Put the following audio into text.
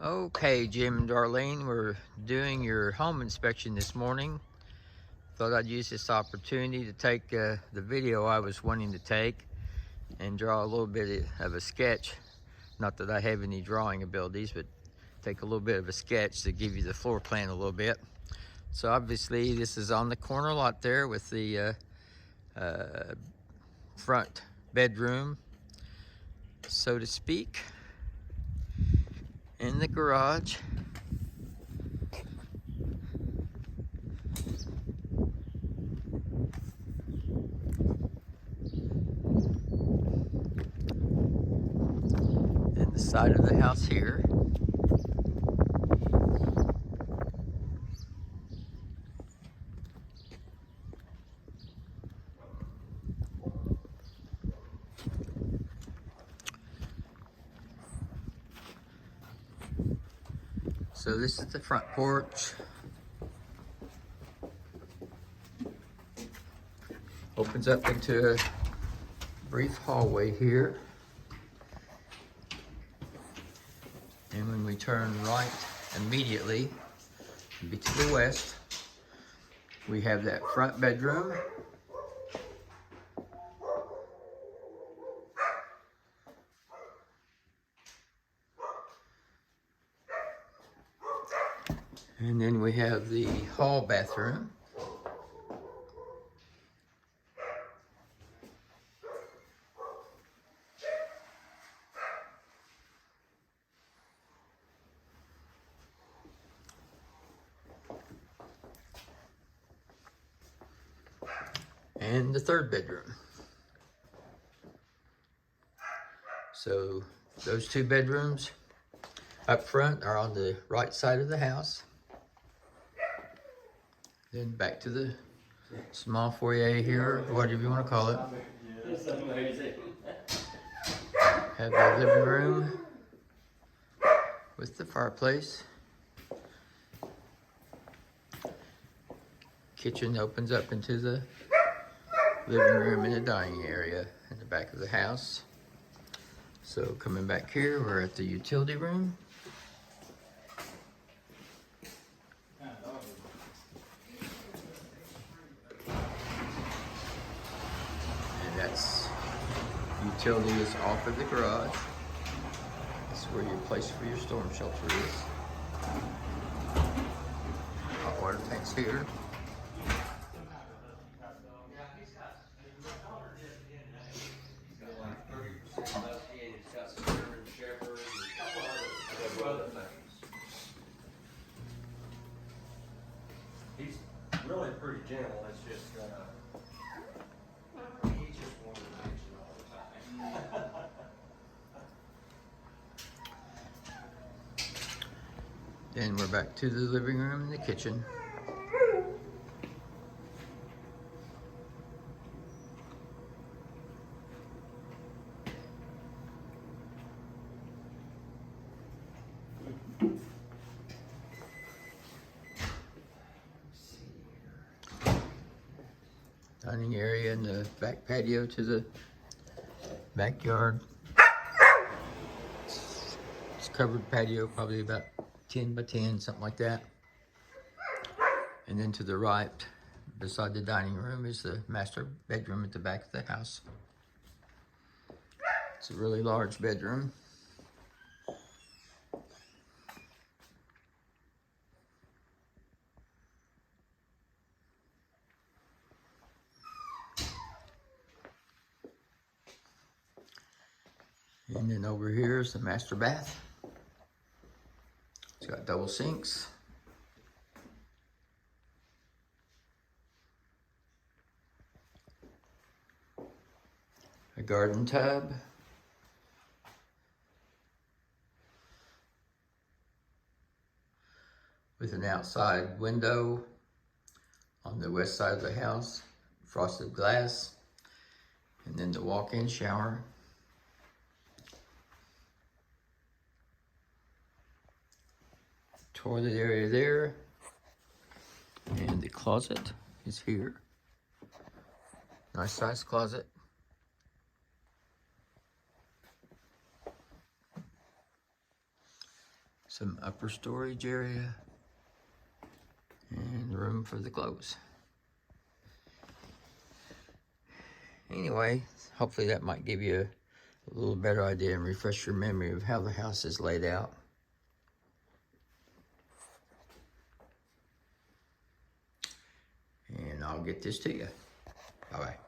Okay, Jim and Darlene, we're doing your home inspection this morning. Thought I'd use this opportunity to take the video I was wanting to take and draw a little bit of a sketch. Not that I have any drawing abilities, but take a little bit of a sketch to give you the floor plan a little bit. So obviously this is on the corner lot there with the front bedroom, so to speak, in the garage. And the side of the house here. So this is the front porch. Opens up into a brief hallway here. And when we turn right immediately, be to the west, we have that front bedroom. And then we have the hall bathroom. And the third bedroom. So those two bedrooms up front are on the right side of the house. Then back to the small foyer here, or whatever you want to call it. Have the living room with the fireplace. Kitchen opens up into the living room and the dining area in the back of the house. So coming back here, we're at the utility room. And that's, utility is off of the garage. That's where your place for your storm shelter is. Hot water tank's here. He's really pretty gentle. It's just he just wanted attention all the time. Then we're back to the living room and the kitchen. Dining area and the back patio to the backyard. It's covered patio, probably about 10 by 10, something like that. And then to the right, beside the dining room, is the master bedroom at the back of the house. It's a really large bedroom. And then over here is the master bath. It's got double sinks. A garden tub. With an outside window on the west side of the house, frosted glass, and then the walk-in shower. Toilet area there, and the closet is here. Nice size closet. some upper storage area, and room for the clothes. Anyway, hopefully that might give you a little better idea and refresh your memory of how the house is laid out. And I'll get this to you. Bye-bye.